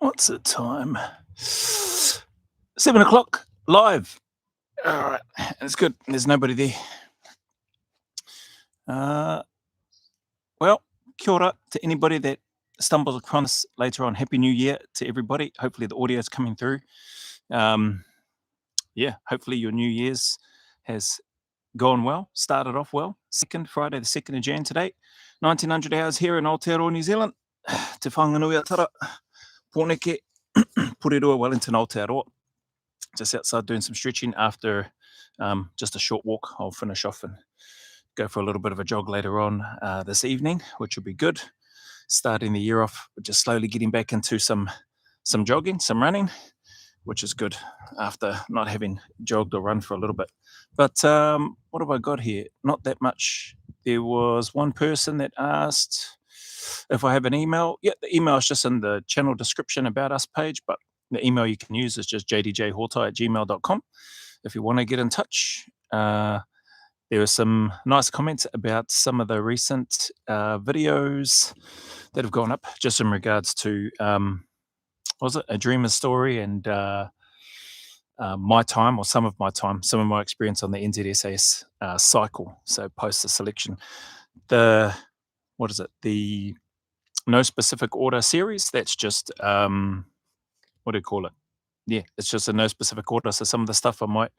What's the time? 7 o'clock live. All right, it's good. There's nobody there. Uh, well, kia ora to anybody that stumbles across this later on. Happy New Year to everybody. Hopefully the audio is coming through. Yeah, hopefully your New Year's has gone well, started off well. Friday the 2nd of Jan today, 1900 hours here in Aotearoa, New Zealand. Te whanganui atara, Pōneke, Pūrerua, Wellington, Aotearoa. Just outside doing some stretching after just a short walk. I'll finish off and go for a little bit of a jog later on this evening, which will be good. Starting the year off, just slowly getting back into some jogging, some running, which is good after not having jogged or run for a little bit. But what have I got here? Not that much. There was one person that asked if I have an email. Yeah, the email is just in the channel description about us page, but the email you can use is just jdjhortai@gmail.com if you want to get in touch. There were some nice comments about some of the recent videos that have gone up just in regards to, was it A Dreamer's Story and my time, or some of my experience on the NZSAS cycle. So post the selection. The No Specific Order series, that's just, what do you call it? Yeah, it's just a no specific order. So some of the stuff I might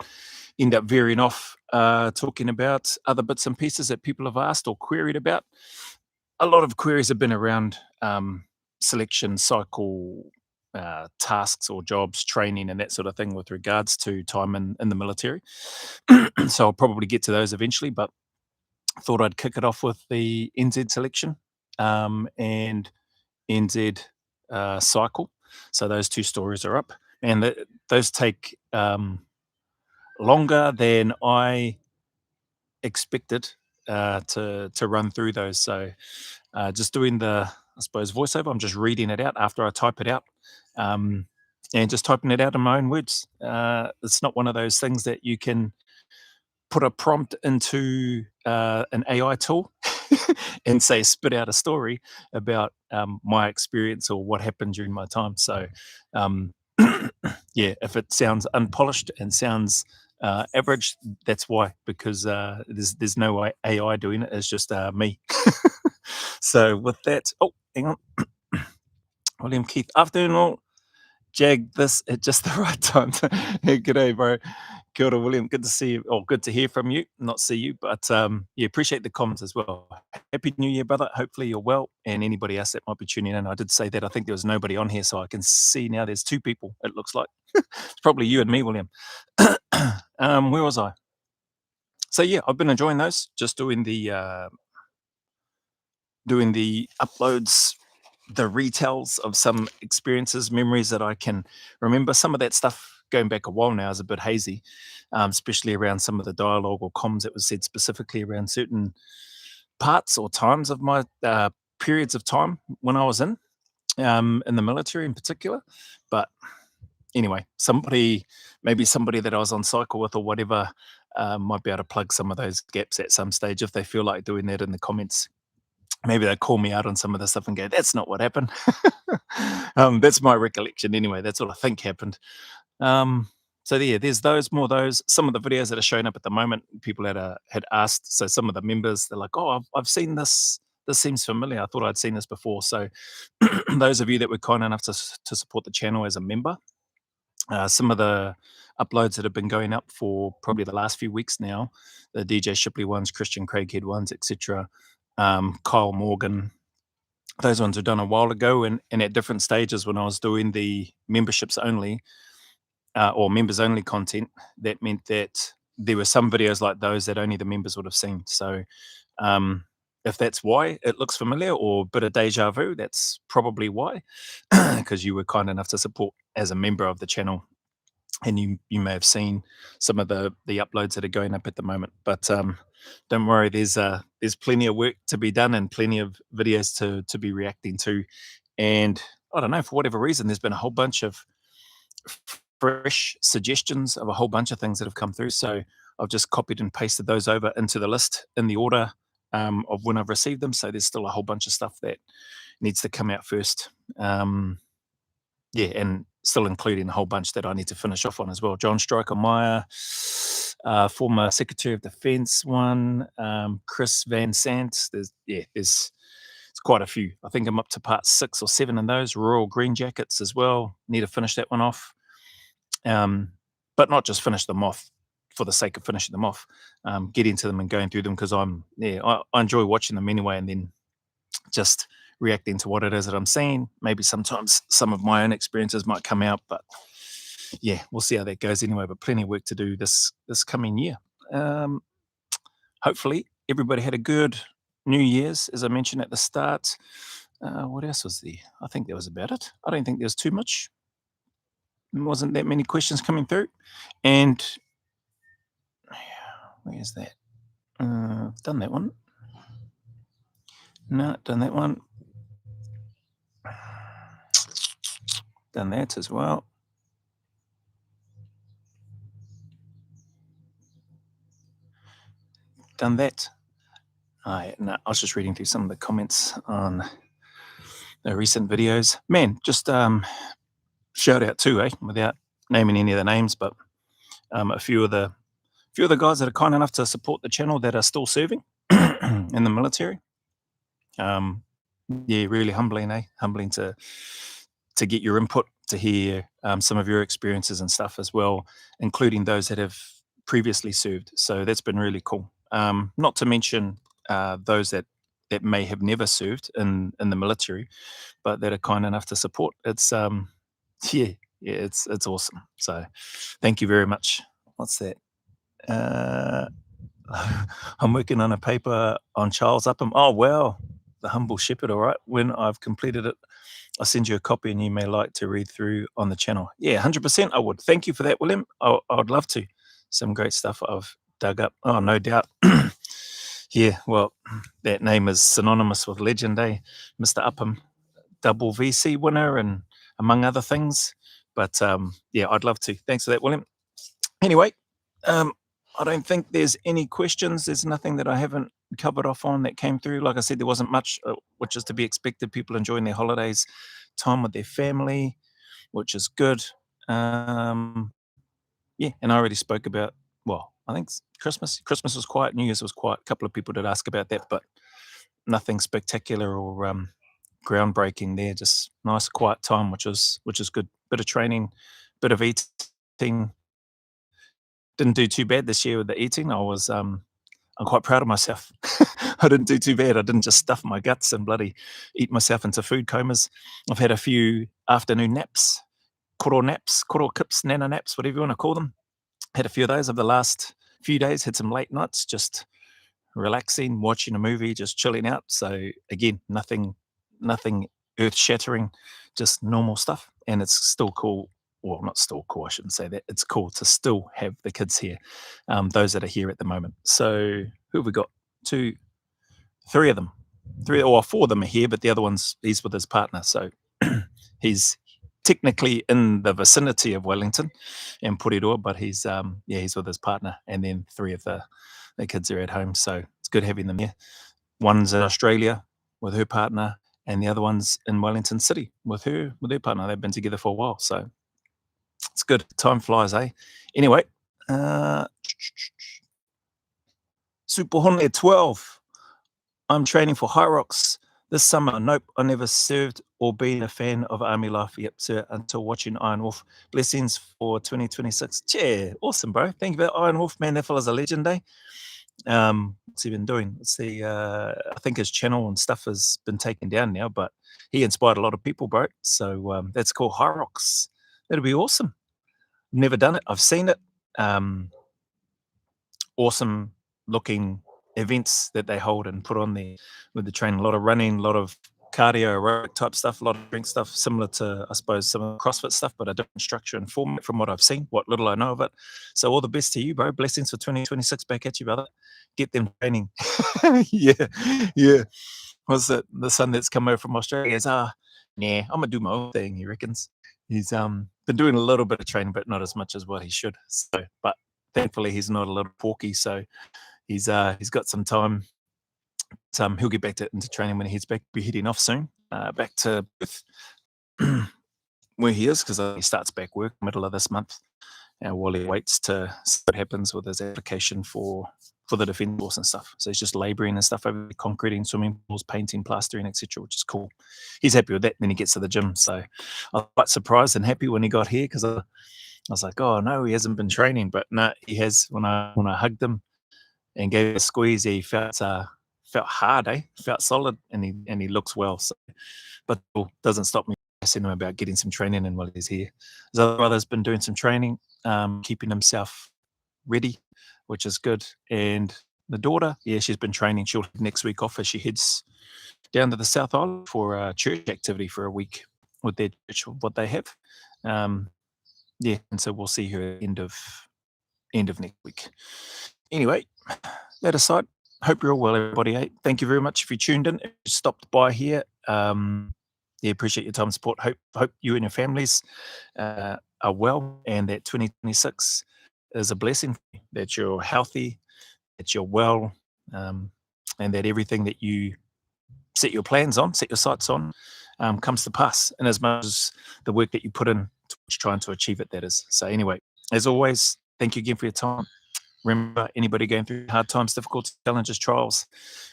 end up veering off, talking about other bits and pieces that people have asked or queried about. A lot of queries have been around selection, cycle, tasks or jobs, training, and that sort of thing with regards to time in the military. So I'll probably get to those eventually, but thought I'd kick it off with the NZ selection and NZ cycle. So those two stories are up, and those take longer than I expected to run through those. So just doing the, I suppose, voiceover, I'm just reading it out after I type it out, and just typing it out in my own words. It's not one of those things that you can put a prompt into an AI tool and say spit out a story about my experience or what happened during my time. So yeah, if it sounds unpolished and sounds average, that's why, because there's no AI doing it. It's just me. So with that, oh, hang on. William Keith, afternoon all. Jag this at just the right time. Hey, g'day, bro. Kia ora, William. Good to see you, or good to hear from you. Not see you, but yeah, appreciate the comments as well. Happy New Year, brother. Hopefully you're well, and anybody else that might be tuning in. I did say that I think there was nobody on here, so I can see now there's two people, it looks like. It's probably you and me, William. Where was I? So yeah, I've been enjoying those, just doing the uploads, the retells of some experiences, memories that I can remember. Some of that stuff going back a while now is a bit hazy, especially around some of the dialogue or comms that was said specifically around certain parts or times of my periods of time when I was in the military in particular. But anyway, maybe somebody that I was on cycle with or whatever might be able to plug some of those gaps at some stage if they feel like doing that in the comments. Maybe they call me out on some of the stuff and go, that's not what happened. That's my recollection anyway. That's what I think happened. So yeah, there's more of those. Some of the videos that are showing up at the moment, people had asked. So some of the members, they're like, oh, I've seen this. This seems familiar. I thought I'd seen this before. So those of you that were kind enough to support the channel as a member, some of the uploads that have been going up for probably the last few weeks now, the DJ Shipley ones, Christian Craighead ones, etc., Kyle Morgan, those ones were done a while ago, and at different stages when I was doing the memberships only or members only content, that meant that there were some videos like those that only the members would have seen. So if that's why it looks familiar or a bit of deja vu, that's probably why, because you were kind enough to support as a member of the channel, and you may have seen some of the uploads that are going up at the moment. But don't worry, there's plenty of work to be done and plenty of videos to be reacting to. And I don't know, for whatever reason, there's been a whole bunch of fresh suggestions of a whole bunch of things that have come through. So I've just copied and pasted those over into the list in the order of when I've received them. So there's still a whole bunch of stuff that needs to come out first. yeah, and still including a whole bunch that I need to finish off on as well. John Striker Meyer, former Secretary of Defense one, Chris Van Sant. There's it's quite a few. I think I'm up to part 6 or 7 in those. Royal Green Jackets as well. Need to finish that one off. Um, but not just finish them off for the sake of finishing them off. Get into them and going through them because I enjoy watching them anyway, and then just reacting to what it is that I'm seeing. Maybe sometimes some of my own experiences might come out, but yeah, we'll see how that goes anyway. But plenty of work to do this coming year. Um, Hopefully, everybody had a good New Year's, as I mentioned at the start. What else was there? I think that was about it. I don't think there was too much. There wasn't that many questions coming through. And where's that? Done that one. No, done that one. Done that as well. Done that. No, I was just reading through some of the comments on the recent videos. Man, just shout out too, without naming any of the names, but a few of the guys that are kind enough to support the channel that are still serving in the military. Yeah, really humbling, humbling to get your input, to hear some of your experiences and stuff as well, including those that have previously served. So that's been really cool. Not to mention those that may have never served in the military, but that are kind enough to support. It's yeah, it's awesome. So thank you very much. What's that? I'm working on a paper on Charles Upham. Oh wow, the humble shepherd. All right, when I've completed it, I'll send you a copy, and you may like to read through on the channel. Yeah, 100%. I would. Thank you for that, William. I'd love to. Some great stuff I've dug up. Oh, no doubt. Yeah, well, that name is synonymous with legend, Mr. Upham, double VC winner, and among other things. But yeah, I'd love to. Thanks for that, William. Anyway, I don't think there's any questions. There's nothing that I haven't covered off on that came through. Like I said, there wasn't much, which is to be expected. People enjoying their holidays, time with their family, which is good. Yeah, and I already spoke about, well, I think Christmas. Christmas was quiet. New Year's was quiet. A couple of people did ask about that, but nothing spectacular or groundbreaking there. Just nice, quiet time, which is good. Bit of training, bit of eating. Didn't do too bad this year with the eating. I'm quite proud of myself. I didn't do too bad. I didn't just stuff my guts and bloody eat myself into food comas. I've had a few afternoon naps, koro kips, nana naps, whatever you want to call them. Had a few of those over the last few days. Had some late nights, just relaxing, watching a movie, just chilling out. So again, nothing earth shattering, just normal stuff. And it's still cool. Well, not still cool, I shouldn't say that. It's cool to still have the kids here, those that are here at the moment. So who have we got? Three of them. Four of them are here, but the other one's he's with his partner. So he's technically in the vicinity of Wellington and Puriroa, but he's with his partner, and then three of the kids are at home. So it's good having them here. One's in Australia with her partner, and the other one's in Wellington City with her partner. They've been together for a while, so it's good. Time flies, eh? Anyway, Super Honle 12. I'm training for High Rocks this summer. Nope, I never served or been a fan of Army life. Yep, sir, until watching Iron Wolf. Blessings for 2026. Yeah, awesome, bro. Thank you for that, Iron Wolf, man. That fella's a legend, eh? What's he been doing? Let's see. I think his channel and stuff has been taken down now, but he inspired a lot of people, bro. So that's cool. High Rocks. That'll be awesome. Never done it. I've seen it. Awesome looking events that they hold and put on there with the training. A lot of running, a lot of cardio, aerobic type stuff, a lot of drink stuff, similar to, I suppose, some of the CrossFit stuff, but a different structure and format from what I've seen, what little I know of it. So all the best to you, bro. Blessings for 2026 back at you, brother. Get them training. Yeah. Was it the son that's come over from Australia? He goes, nah, I'm gonna do my own thing, he reckons. He's been doing a little bit of training, but not as much as what he should. So, but thankfully he's not a little porky, so he's got some time. He'll get back into training when he's back. Be heading off soon, back to Perth. where he is because he starts back work middle of this month. While he waits to see what happens with his application for the defence force and stuff. So he's just labouring and stuff over there, concreting, swimming pools, painting, plastering, etc., which is cool. He's happy with that. Then he gets to the gym. So I was quite surprised and happy when he got here because I was like, oh no, he hasn't been training, but no, he has. When I hugged him and gave him a squeeze, he felt hard, felt solid, and he looks well. So, but it doesn't stop me asking him about getting some training in while he's here. His other brother's been doing some training, keeping himself ready, which is good. And the daughter, yeah, she's been training. She'll have next week off as she heads down to the South Island for a church activity for a week with their church, what they have. Um, yeah, and so we'll see her end of next week. Anyway, that aside, hope you're all well, everybody. Thank you very much if you tuned in, if you stopped by here. Yeah, appreciate your time and support. Hope you and your families are well, and that 2026 is a blessing, that you're healthy, that you're well, and that everything that you set your plans on, set your sights on, comes to pass. And as much as the work that you put in to trying to achieve it, that is. So anyway, as always, thank you again for your time. Remember, anybody going through hard times, difficulties, challenges, trials,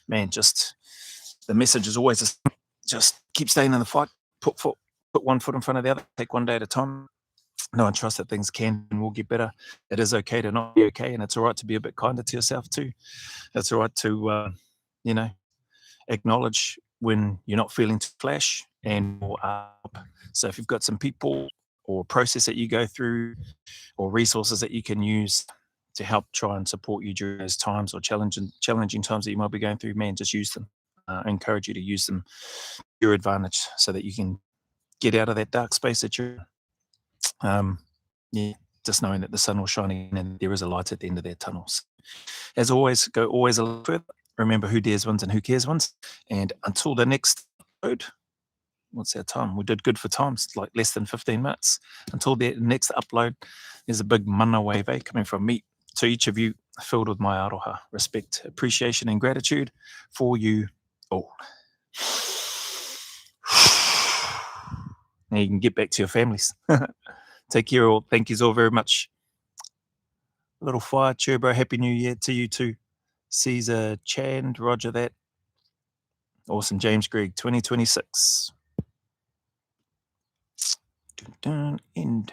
man, just the message is always just keep staying in the fight, put one foot in front of the other, take one day at a time. No, and trust that things can and will get better. It is okay to not be okay, and it's all right to be a bit kinder to yourself too. It's all right to, you know, acknowledge when you're not feeling to flash and more up. So if you've got some people or process that you go through or resources that you can use to help try and support you during those times or challenging times that you might be going through, man, just use them. I encourage you to use them to your advantage so that you can get out of that dark space that you're in. Yeah, just knowing that the sun will shine again and there is a light at the end of that tunnels. As always, go always a little further. Remember who dares wins and who cares wins. And until the next upload, what's our time? We did good for times, like less than 15 minutes. Until the next upload, there's a big mana wave coming from me to each of you, filled with my aroha, respect, appreciation, and gratitude for you all. Now you can get back to your families. Take care all. Thank you all very much. Little fire, Turbo, Happy New Year to you too. Caesar Chand, Roger that. Awesome, James Greg, 2026. End.